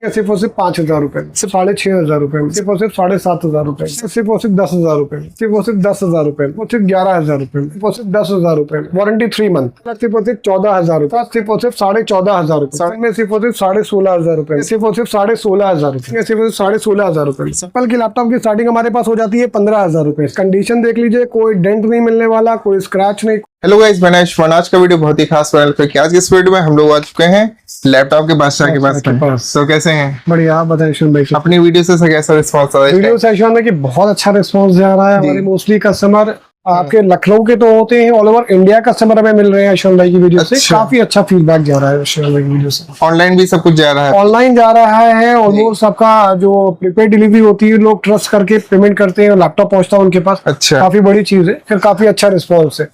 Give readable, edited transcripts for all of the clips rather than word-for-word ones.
सिर्फ और सिर्फ 5,000 रुपए, सिर्फ 6,500 रुपए में, सिर्फ और सिर्फ 7,500 रुपए, सिर्फ और सिर्फ 10,000 रुपए, सिर्फ और सिर्फ 10,000 रुपए, सिर्फ 11,000 रुपए, सिर्फ और सिर्फ 10,000 रुपए, वारंटी 3 मंथ, सिर्फ और सिर्फ 14,000 रुपए, सिर्फ और सिर्फ 14,500 रुपए में, सिर्फ और सिर्फ 16,500 रुपए, सिर्फ और सिर्फ 16,500 रुपए, सिर्फ और सिर्फ 16,500 रुपए। एप्पल की लैपटॉप की स्टार्टिंग हमारे पास हो जाती है 15,000 रुपए। कंडीशन देख लीजिए, कोई डेंट नहीं मिलने वाला, कोई स्क्रैच नहीं। हेलो गाइस, मैं यशवंत। आज का वीडियो बहुत ही खास वायरल करके आज की इस वीडियो में हम लोग आ चुके हैं लैपटॉप के बादशाह के पास। तो कैसे हैं? बढ़िया, बताइए यशवंत भाई। अपनी वीडियो से कैसा रिस्पांस आ रहा है? वीडियो सेशन में कि बहुत अच्छा रिस्पांस जा रहा है। हमारे मोस्टली कस्टमर आपके लखनऊ के तो होते हैं, ऑल ओवर इंडिया कस्टमर हमें मिल रहे हैं यशवंत भाई की वीडियो से। काफी अच्छा फीडबैक जा रहा है यशवंत भाई की वीडियो से। ऑनलाइन भी सब कुछ जा रहा है? ऑनलाइन जा रहा है। ऑलमोस्ट सबका जो प्रीपेड डिलीवरी होती है, लोग ट्रस्ट करके पेमेंट करते हैं, लैपटॉप पहुंचता है उनके पास। अच्छा, काफी बड़ी चीज है, फिर काफी अच्छा रिस्पॉन्स है।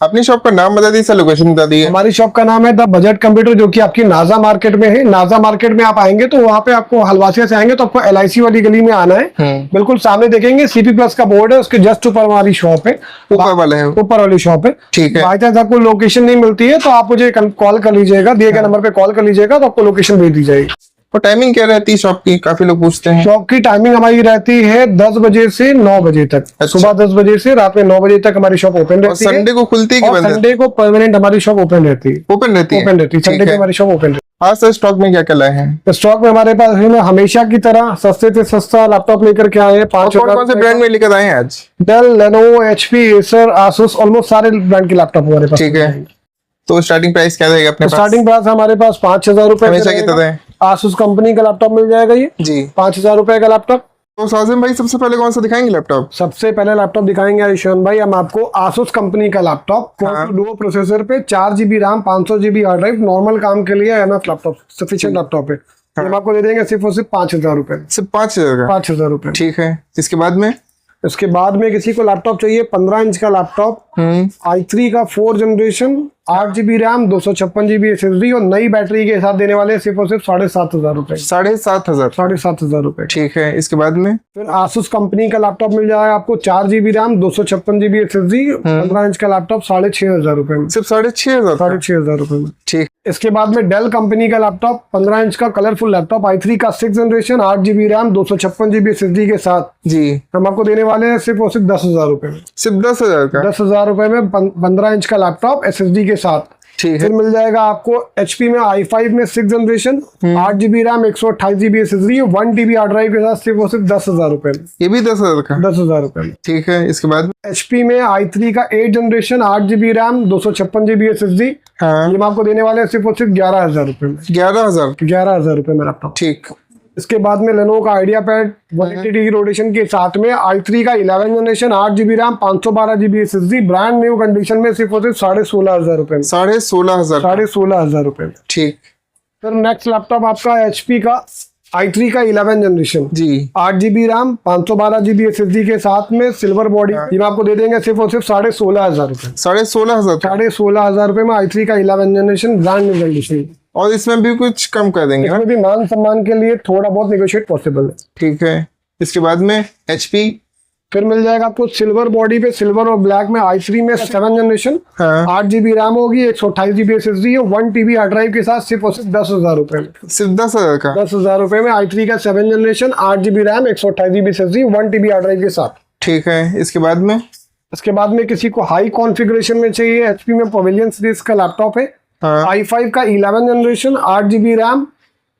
अपनी शॉप का नाम बता दीजिए, लोकेशन बता दीजिए। हमारी शॉप का नाम है द बजट कंप्यूटर, जो कि आपकी नाजा मार्केट में है। नाजा मार्केट में आप आएंगे तो वहाँ पे आपको हलवासिया से आएंगे तो आपको LIC वाली गली में आना है। बिल्कुल सामने देखेंगे CP प्लस का बोर्ड है, उसके जस्ट ऊपर हमारी शॉप है। ऊपर वाला है? ऊपर वाली शॉप है। ठीक है। बाई चांस आपको लोकेशन नहीं मिलती है तो आप मुझे कॉल कर लीजिएगा, दिए गए नंबर पे कॉल कर लीजिएगा तो आपको लोकेशन भेज दी जाएगी। और टाइमिंग क्या रहती है शॉप की? काफी लोग पूछते हैं। शॉप की टाइमिंग हमारी रहती है 10 बजे से 9 बजे तक। सुबह 10 बजे से रात में 9 बजे तक हमारी शॉप ओपन रहती है। संडे को खुलती है कि बंद? संडे को परमानेंट हमारी शॉप ओपन रहती है। ओपन रहती है? ओपन रहती है, संडे को हमारी शॉप ओपन रहती है। आज सर स्टॉक में क्या क्या लाए हैं? स्टॉक में हमारे पास है ना, हमेशा की तरह सस्ते से सस्ता लैपटॉप लेकर के आए हैं। कौन से ब्रांड में लेकर आए हैं आज? Dell, Lenovo, HP, Acer, Asus, almost सारे ब्रांड के लैपटॉप हमारे पास। ठीक है। तो स्टार्टिंग प्राइस क्या रहेगा अपने पास? स्टार्टिंग प्राइस हमारे पास 5,000 रुपए हमेशा की तरह आसूस कंपनी का लैपटॉप मिल जाएगा ये जी। 5,000 रुपए का लैपटॉप। तो साजिम भाई, सबसे पहले कौन सा दिखाएंगे लैपटॉप? सबसे पहले लैपटॉप दिखाएंगे यशवंत भाई हम आपको आसूस कंपनी का लैपटॉप, डुओ प्रोसेसर पे 4 GB RAM, 500 GB hard drive. Normal काम के लिए एनफ लैपटॉप, सफिशिएंट लैपटॉप है। हम आपको दे देंगे सिर्फ और सिर्फ 5,000 रुपए। सिर्फ 5,000 का? 5,000 रुपए। ठीक है। इसके बाद में किसी को लैपटॉप चाहिए 15 इंच का लैपटॉप, i3 का 4 generation, 8 GB RAM, 256 GB SSD और नई बैटरी के साथ देने वाले सिर्फ और सिर्फ 7,500 रुपए। 7,500? 7,500 रुपए। ठीक है। इसके बाद में फिर आसूस कंपनी का लैपटॉप मिल जाएगा आपको 4 GB RAM, 256 GB SSD, 15 inch का लैपटॉप 6,500 रुपए में। सिर्फ 6,500? 6,500 रुपए में। ठीक। इसके बाद में डेल कंपनी का लैपटॉप 15 इंच का कलरफुल लैपटॉप, i3 का 6 generation, 8 GB RAM, 256 GB SSD के साथ जी हम आपको देने वाले हैं सिर्फ और सिर्फ 10,000 रुपए में। सिर्फ 10,000 का? 10,000 रुपए में 15 इंच का लैपटॉप SSD के साथ। ठीक है। फिर मिल जाएगा आपको HP में i5 में 6 generation, 8 GB RAM, 128 GB SSD, 1 TB hard drive के साथ सिर्फ और सिर्फ 10,000 रुपए में। ये भी 10,000 का? 10,000 रुपए में। ठीक है। इसके बाद HP में i3 का 8 generation, 8 GB RAM, 256 GB SSD, ये हम आपको देने वाले हैं सिर्फ और सिर्फ 11,000 रुपए में। 11,000 रुपए में लैपटॉप। ठीक। इसके बाद में लेनोवो का आइडिया पैड 180 डिग्री रोटेशन के साथ में i3 का 11 generation, 8 GB RAM, 512 GB SSD, brand new condition में सिर्फ और सिर्फ 16,500 रुपए में। 16,500? 16,500 रुपए में। ठीक। फिर नेक्स्ट लैपटॉप आपका HP का i3 का 11 जनरेशन जी, 8 GB रैम, 512 GB SSD के साथ में सिल्वर बॉडी, ये हम आपको दे देंगे सिर्फ और सिर्फ 16,500 रुपए। 16,500? 16,500 रुपए में i3 का 11 जनरेशन, ब्रांड न्यू कंडीशन। और इसमें भी कुछ कम कर देंगे? इसमें भी मान सम्मान के लिए थोड़ा बहुत नेगोशिएट पॉसिबल है। ठीक है। इसके बाद में HP फिर मिल जाएगा आपको सिल्वर बॉडी पे, सिल्वर और ब्लैक में i3 में 7 जनरेशन, 8 GB रैम होगी, 128 GB SSD और 1 TB हार्ड ड्राइव के साथ सिर्फ और सिर्फ 10,000 रुपए में। सिर्फ 10,000 का? 10,000 रुपए में i3 का 7 generation, 8 GB RAM, 128 GB SSD, 1 TB hard drive के साथ। ठीक है। इसके बाद में किसी को हाई कॉन्फ़िगरेशन में चाहिए, HP में पवेलियन सीरीज का लैपटॉप है, i5 का 11 generation, 8 GB RAM,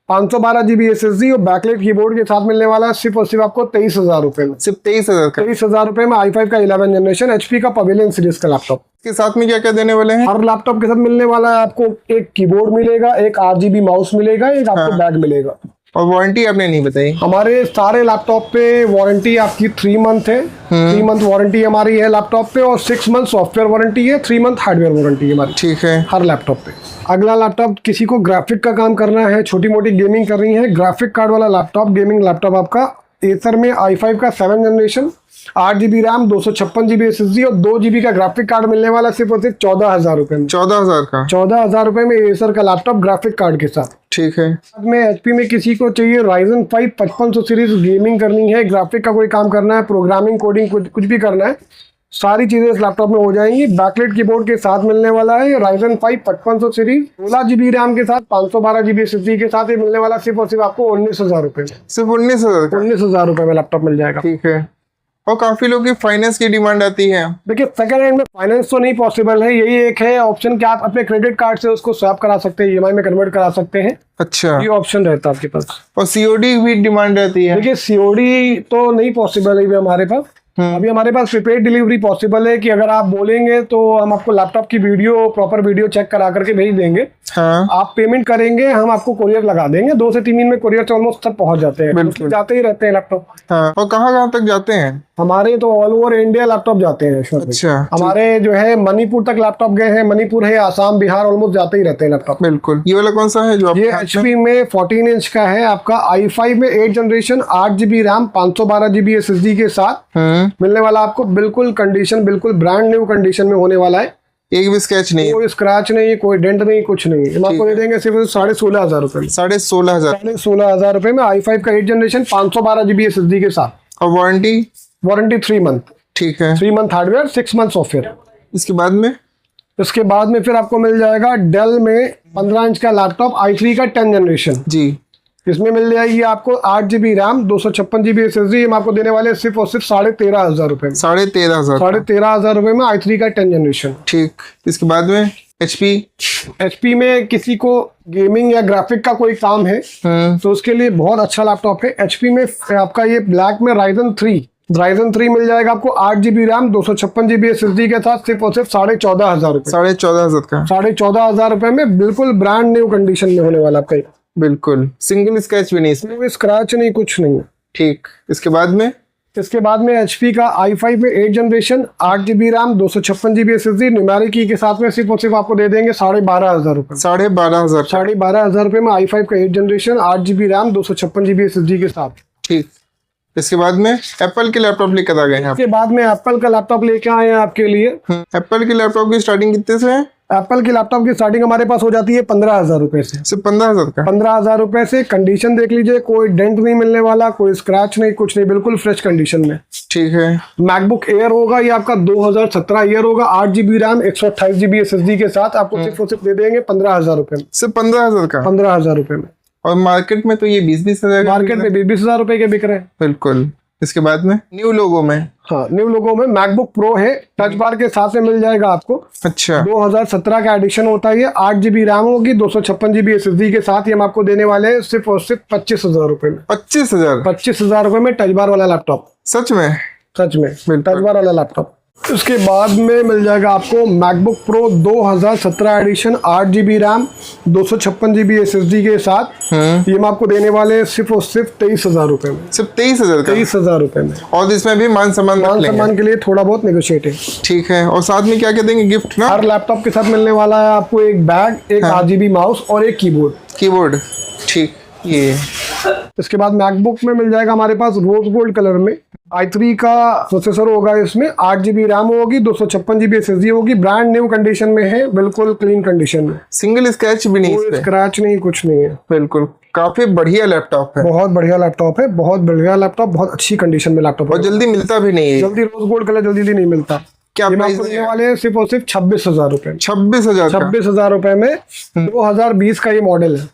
512 GB SSD और बैकलाइट कीबोर्ड के साथ मिलने वाला है सिर्फ और सिर्फ आपको 23,000 रुपए में। सिर्फ 23,000 का? 23,000 रुपए में i5 का 11 जनरेशन HP का पवेलियन सीरीज का लैपटॉप। इसके साथ में क्या क्या देने वाले हैं? हर लैपटॉप के साथ मिलने वाला है आपको एक कीबोर्ड मिलेगा, एक RGB माउस मिलेगा, एक आपको बैग मिलेगा। और वारंटी आपने नहीं बताई? हमारे सारे लैपटॉप पे वारंटी आपकी 3 मंथ है। 3 मंथ वारंटी हमारी है लैपटॉप पे और 6 मंथ सॉफ्टवेयर वारंटी है, 3 मंथ हार्डवेयर वारंटी है हमारी। ठीक है। हर लैपटॉप पे। अगला लैपटॉप किसी को ग्राफिक का काम करना है, छोटी मोटी गेमिंग करनी है, ग्राफिक कार्ड वाला लैपटॉप, गेमिंग लैपटॉप आपका एसर में i5 का 7 generation, 8 GB RAM, 256 GB SSD और 2 GB का ग्राफिक कार्ड मिलने वाला सिर्फ और सिर्फ 14,000 रुपए में। 14,000 का? 14,000 रुपए में एसर का लैपटॉप ग्राफिक कार्ड के साथ। ठीक है। में HP में किसी को चाहिए Ryzen 5 5500 सीरीज, गेमिंग करनी है, ग्राफिक का कोई काम करना है, प्रोग्रामिंग कोडिंग कुछ भी करना है, सारी चीजें इस लैपटॉप में हो जाएंगी। बैकलाइट कीबोर्ड के साथ मिलने वाला है। Ryzen 5 5500 सीरीज 16 GB रैम के साथ 512 GB SSD के साथ ये मिलने वाला सिर्फ और सिर्फ आपको 19,000 रुपए में। सिर्फ 19,000 19,000 रुपए में लैपटॉप मिल जाएगा। ठीक है। और काफी लोग की फाइनेंस की डिमांड आती है। देखिए सेकंड हैंड में फाइनेंस तो नहीं पॉसिबल है, यही एक है ऑप्शन कि आप अपने क्रेडिट कार्ड से उसको स्वैप करा सकते हैं, EMI में कन्वर्ट करा सकते हैं। अच्छा। ये ऑप्शन रहता है आपके पास। और COD भी डिमांड रहती है। देखिए COD तो नहीं पॉसिबल है अभी हमारे पास। अभी हमारे पास प्रीपेड डिलीवरी पॉसिबल है कि अगर आप बोलेंगे तो हम आपको लैपटॉप की वीडियो प्रॉपर वीडियो चेक करा करके भेज देंगे। हाँ। आप पेमेंट करेंगे, हम आपको कोरियर लगा देंगे। 2 से 3 दिन में कोरियर से ऑलमोस्ट सब पहुंच जाते हैं। बिल्कुल। जाते ही रहते हैं लैपटॉप। हाँ। और कहाँ तक जाते हैं? हमारे तो ऑल ओवर इंडिया लैपटॉप जाते हैं। अच्छा। हमारे जो है मणिपुर तक लैपटॉप गए हैं। मणिपुर है, आसाम, बिहार, ऑलमोस्ट जाते ही रहते हैं लैपटॉप। बिल्कुल। ये वाला कौन सा है जो ये HP में 14 इंच का है आपका। i5 में 8 generation 8 GB RAM 512 GB SSD के साथ मिलने वाला आपको। बिल्कुल कंडीशन, बिल्कुल ब्रांड न्यू कंडीशन में होने वाला है। एक भी स्क्रैच नहीं है, कोई स्क्रैच नहीं, कोई डेंट नहीं, कुछ नहीं। हम आपको दे देंगे सिर्फ 16,500 रुपए में। 16,500। 16,500 रुपए में i5 का 8 जनरेशन 512 GB SSD के साथ। और वारंटी 3 मंथ। ठीक है। 3 मंथ हार्डवेयर, 6 मंथ सॉफ्टवेयर। इसके बाद में फिर आपको मिल जाएगा डेल में 15 इंच का लैपटॉप i3 का 10 जनरेशन। जी। इसमें मिल जाएगी आपको 8 GB रैम 256 GB SSD। हम आपको देने वाले सिर्फ और सिर्फ 13,500 रुपए में। 13,500। 13,500 रुपए में i3 का 10 जनरेशन। ठीक। इसके बाद में HP में किसी को गेमिंग या ग्राफिक का कोई काम है तो उसके लिए बहुत अच्छा लैपटॉप है। HP में आपका ये ब्लैक में Ryzen 3 मिल जाएगा आपको 8 GB रैम 256 GB SSD के साथ सिर्फ और सिर्फ 14,500 रुपए। 14,500 का। 14,500 रुपए में बिल्कुल ब्रांड न्यू कंडीशन में होने वाला आपका। बिल्कुल सिंगल स्क्रैच भी नहीं इसमें। स्क्रैच नहीं, कुछ नहीं। ठीक। इसके बाद में HP का i5 में 8 generation 8 GB RAM 256 GB SSD numeric की के साथ में सिर्फ और सिर्फ आपको दे देंगे 12,500 रुपए। 12,500। 12,500 रुपए में i5 का 8 generation 8 GB RAM 256 GB SSD के साथ। ठीक। इसके बाद में एप्पल के लैपटॉप लेकर आ गए हैं। इसके बाद में एप्पल का लैपटॉप लेके आए हैं आपके लिए। एप्पल के लैपटॉप की स्टार्टिंग कितने से है? एप्पल की लैपटॉप की स्टार्टिंग हमारे पास हो जाती है 15,000 रुपए से। सिर्फ 15,000 का। 15,000 रुपए से। कंडीशन देख लीजिए, कोई डेंट नहीं मिलने वाला, कोई स्क्रैच नहीं, कुछ नहीं, बिल्कुल फ्रेश कंडीशन में। ठीक है। मैकबुक एयर होगा, ये आपका 2017 ईयर होगा। 8 GB रैम 128 GB SSD के साथ आपको सिर्फ दे देंगे 15,000 रुपए में। सिर्फ 15,000 का। 15,000 रुपए में। और मार्केट में तो ये 20,000 मार्केट में 20,000 रुपए के बिक रहे हैं। बिल्कुल। इसके बाद में न्यू लोगो में मैकबुक प्रो है, टच बार के साथ में मिल जाएगा आपको। अच्छा। 2017 का एडिशन होता है ये। 8 GB रैम होगी 256 GB SSD के साथ। ये हम आपको देने वाले हैं सिर्फ और सिर्फ 25,000 रुपए में। 25,000 रुपए में टच बार वाला लैपटॉप। सच में टच बार वाला लैपटॉप। उसके बाद में मिल जाएगा आपको MacBook Pro 2017 edition 8 GB RAM 256 GB SSD के साथ। ये हम आपको देने वाले हैं सिर्फ और सिर्फ 23,000 रुपए में। सिर्फ 23,000 रुपए में। और इसमें भी मान सम्मान के लिए थोड़ा बहुत नेगोशिएट है। ठीक है। और साथ में क्या क्या देंगे गिफ्ट ना? हर लैपटॉप के साथ मिलने वाला है आपको एक बैग, एक RGB माउस और एक कीबोर्ड। ठीक। ये इसके बाद मैकबुक में मिल जाएगा हमारे पास रोज गोल्ड कलर में i3 का प्रोसेसर होगा। इसमें 8 GB रैम होगी 256 GB SSD होगी। ब्रांड न्यू कंडीशन में है, बिल्कुल क्लीन कंडीशन में। सिंगल स्क्रैच भी नहीं, कोई स्क्रैच नहीं, कुछ नहीं है। बिल्कुल काफी बढ़िया लैपटॉप है। बहुत बढ़िया लैपटॉप है, बहुत अच्छी कंडीशन में लैपटॉप। और जल्दी मिलता भी नहीं है। जल्दी रोज गोल्ड कलर जल्दी नहीं मिलता। क्या प्राइस देने वाले हैं सिर्फ और सिर्फ 26,000 रुपए। 26,000 रुपए में 2020 का ये मॉडल है।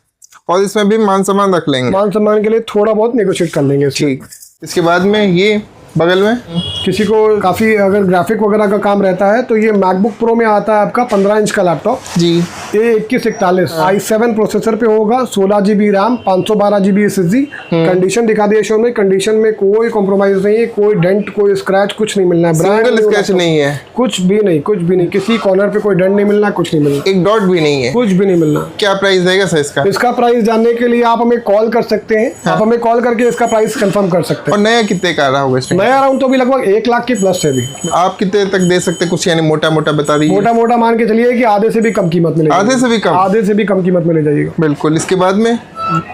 और इसमें भी मान सम्मान रख लेंगे। मान सम्मान के लिए थोड़ा बहुत नेगोशिएट कर लेंगे। ठीक। इसके बाद में ये बगल में किसी को काफी अगर ग्राफिक वगैरह का काम रहता है तो ये मैकबुक प्रो में आता है आपका 15 इंच का लैपटॉप जी। ये 2141 i7 प्रोसेसर पे होगा। 16 GB RAM 512 GB SSD। Condition दिखा दिया शो में। कंडीशन में कोई कॉम्प्रोमाइज नहीं है, कोई डेंट, कोई स्क्रैच, कुछ नहीं मिलना है। सिंगल स्क्रैच नहीं है, कुछ भी नहीं। किसी कॉर्नर पे कोई डेंट नहीं मिलना, कुछ नहीं मिलना, एक डॉट भी नहीं है, कुछ भी नहीं मिलना। क्या प्राइस रहेगा सर इसका? इसका प्राइस जानने के लिए आप हमें कॉल कर सकते हैं। आप हमें कॉल करके इसका प्राइस कंफर्म कर सकते हैं। और नया कितने का आ रहा होगा इसमें? नया अराउंड तो भी लगभग 1 लाख के प्लस है। भी आप कितने तक दे सकते हैं? कुछ यानी मोटा बता दीजिए। मोटा मान के चलिए कि आधे से भी कम कीमत मिलेगी। आधे से भी कम कीमत में ले जाइएगा। बिल्कुल। इसके बाद में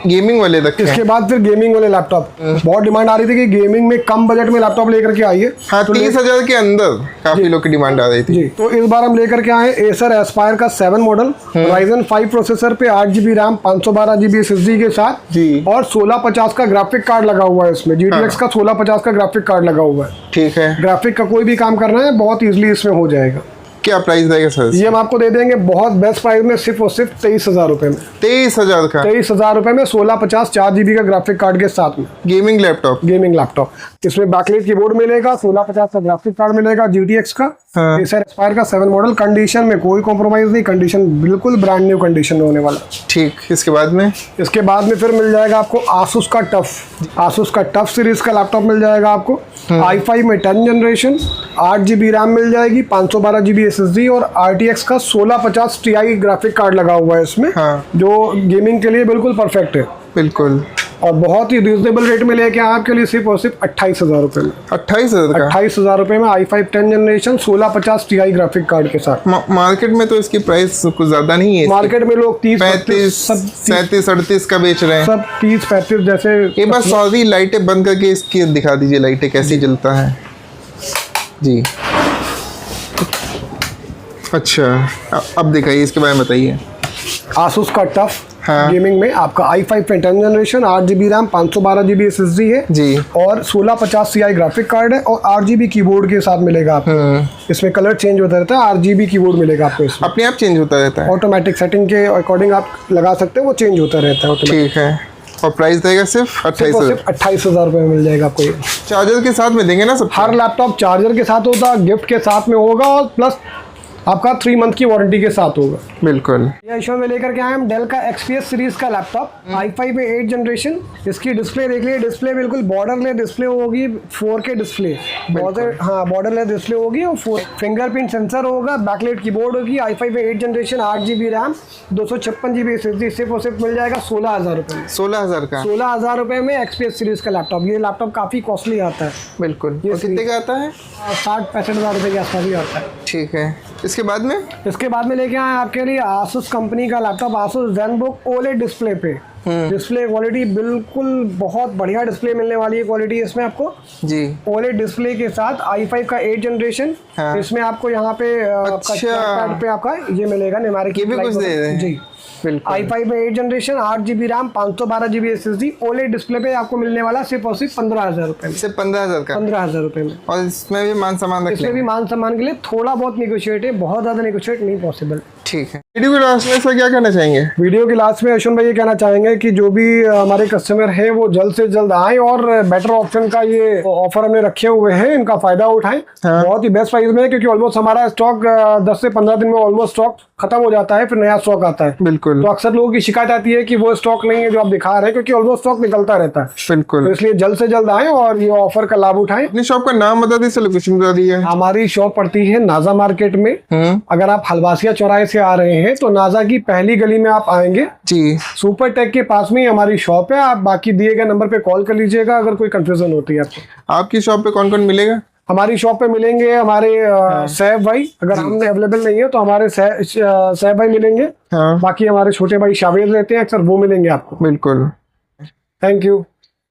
गेमिंग वाले तक इसके बाद फिर गेमिंग वाले लैपटॉप, बहुत डिमांड आ रही थी कि गेमिंग में कम बजट में लैपटॉप लेकर के आइए। हाँ, 30,000 के अंदर काफी लोग की डिमांड आ रही थी जी। तो इस बार हम लेकर के आए एसर एस्पायर का 7 मॉडल, Ryzen 5 प्रोसेसर पे 8GB रैम 512GB SSD के साथ जी, और 1650 का ग्राफिक कार्ड लगा हुआ है इसमें। GTX का 1650 का ग्राफिक कार्ड लगा हुआ है। ठीक है। ग्राफिक का कोई भी काम करना है बहुत इजीली इसमें हो जाएगा। क्या प्राइस रहेगा सर? ये हम आपको दे देंगे बहुत बेस्ट प्राइस में, सिर्फ और सिर्फ 23,000 रुपए में। 23,000 का 23,000 रुपए में 1650 4GB का ग्राफिक कार्ड के साथ में गेमिंग लैपटॉप। Gaming laptop. इसमें बैकलाइट कीबोर्ड मिलेगा, 1650 का ग्राफिक कार्ड मिलेगा GTX का, हाँ। एसर एस्पायर का 7 मॉडल। कंडीशन में कोई कॉम्प्रोमाइज नहीं, कंडीशन बिल्कुल ब्रांड न्यू कंडीशन में होने वाला। ठीक, इसके बाद में फिर मिल जाएगा आपको आसूस का टफ सीरीज का लैपटॉप मिल जाएगा आपको। i5 में 10 जनरेशन, 8GB रैम मिल जाएगी, 512GB SSD और RTX का 1650 Ti ग्राफिक कार्ड लगा हुआ है इसमें। हाँ। जो गेमिंग के लिए बिल्कुल परफेक्ट है बिल्कुल, और बहुत ही रिजनेबल रेट में लेके आए आपके लिए, सिर्फ और सिर्फ 28,000 रुपए में। 28,000 का 28,000 रुपए में i5 10 generation 1650 Ti graphic card के साथ। मार्केट में तो इसकी प्राइस कुछ ज्यादा नहीं है। मार्केट में लोग 30 35 37 38 का बेच रहे हैं सब 30-35 जैसे। एक बार सारी लाइटें बंद करके इसकी दिखा दीजिए, लाइटें कैसी जलता है जी। अच्छा, अब दिखाइए, इसके बारे में बताइए। आसूस का टफ हाँ। गेमिंग में आपका i5 में 10 generation, 8GB RAM 512GB SSD है जी, और 1650 Ti ग्राफिक कार्ड है और 8GB कीबोर्ड के साथ मिलेगा आपको। इसमें कलर चेंज होता रहता है, 8GB कीबोर्ड मिलेगा आपको इसमें। अपने आप चेंज होता रहता है, ऑटोमेटिक सेटिंग के अकॉर्डिंग आप लगा सकते हो, वो चेंज होता रहता है ऑटोमेटिक। ठीक है। और प्राइस रहेगा सिर्फ 28,000। 28,000 रुपए में मिल जाएगा आपको ये। चार्जर के साथ में देंगे ना सब? हर लैपटॉप चार्जर के साथ होता, गिफ्ट के साथ में होगा और प्लस आपका 3 मंथ की वारंटी के साथ होगा। बिल्कुल। ये शो में लेकर के आए हम डेल का XPS सीरीज का लैपटॉप, i5 में 8 जनरेशन। इसकी डिस्प्ले देख लीजिए, डिस्प्ले बिल्कुल बॉर्डरलेस डिस्प्ले होगी, 4K डिस्प्ले, बॉर्डरलेस डिस्प्ले होगी और फिंगरप्रिंट सेंसर होगा, बैकलाइट कीबोर्ड होगी। i5 में 8 generation, 8GB RAM, 256GB SSD। सिर्फ और सिर्फ मिल जाएगा 16,000 रुपए में। 16,000 का 16,000 रुपए में XPS सीरीज का लैपटॉप। ये लैपटॉप काफी कॉस्टली आता है। बिल्कुल। ये और कितने का आता है? 60-65,000 रुपए के आसपास ही आता है। ठीक है। इसके बाद में लेके आए आपके लिए आसूस कंपनी का laptop, Asus ZenBook OLED display पे। डिस्प्ले क्वालिटी बिल्कुल बहुत बढ़िया डिस्प्ले मिलने वाली है क्वालिटी इसमें आपको जी। OLED डिस्प्ले के साथ i5 का 8 जनरेशन। हाँ। इसमें आपको यहाँ पे अच्छा। पे आपका ये मिलेगा न्यूमेरिक भी कुछ दे रहे हैं जी। i5 में 8 generation, 8GB RAM, 512GB SSD, OLED display पे आपको मिलने वाला सिर्फ और सिर्फ 15,000 रुपए में। सिर्फ 15,000 का? 15,000 रुपए में। और इसमें भी मान सम्मान इसमें भी मान सम्मान के लिए थोड़ा बहुत निगोशिएट है, बहुत ज्यादा निगोशिएट नहीं पॉसिबल। ठीक है। वीडियो के लास्ट में सर क्या कहना चाहेंगे? वीडियो के लास्ट में अश्विन भाई ये कहना चाहेंगे कि जो भी हमारे कस्टमर हैं वो जल्द से जल्द आए और बेटर ऑप्शन का ये ऑफर हमने रखे हुए हैं, इनका फायदा उठाएं। हाँ। बहुत ही बेस्ट प्राइस में है, क्योंकि ऑलमोस्ट हमारा स्टॉक 10 से 15 दिन में ऑलमोस्ट स्टॉक खत्म हो जाता है, फिर नया स्टॉक आता है। बिल्कुल। तो अक्सर लोगों की शिकायत आती है कि वो स्टॉक नहीं है जो आप दिखा रहे हैं, क्योंकि ऑलमोस्ट स्टॉक निकलता रहता है। बिल्कुल। तो इसलिए जल्द से जल्द आए और ये ऑफर का लाभ उठाएं। अपनी शॉप का नाम बता दीजिए, लोकेशन बता दीजिए। हमारी शॉप पड़ती है नाजा मार्केट में। अगर आप हलवासिया चौराहे से आ रहे हैं तो नाजा की पहली गली में आप आएंगे जी। सुपर टेक के पास में ही हमारी शॉप है। आप बाकी दिए गए नंबर पे कॉल कर लीजिएगा अगर कोई कंफ्यूजन होती है आपको। आपकी शॉप पे कौन कौन मिलेगा? हमारी शॉप पे मिलेंगे हमारे सैफ भाई, अगर हमने अवेलेबल नहीं है तो हमारे सैफ भाई मिलेंगे। बाकी हमारे छोटे भाई शावेद रहते हैं अक्सर, वो मिलेंगे आपको। बिल्कुल। Thank you.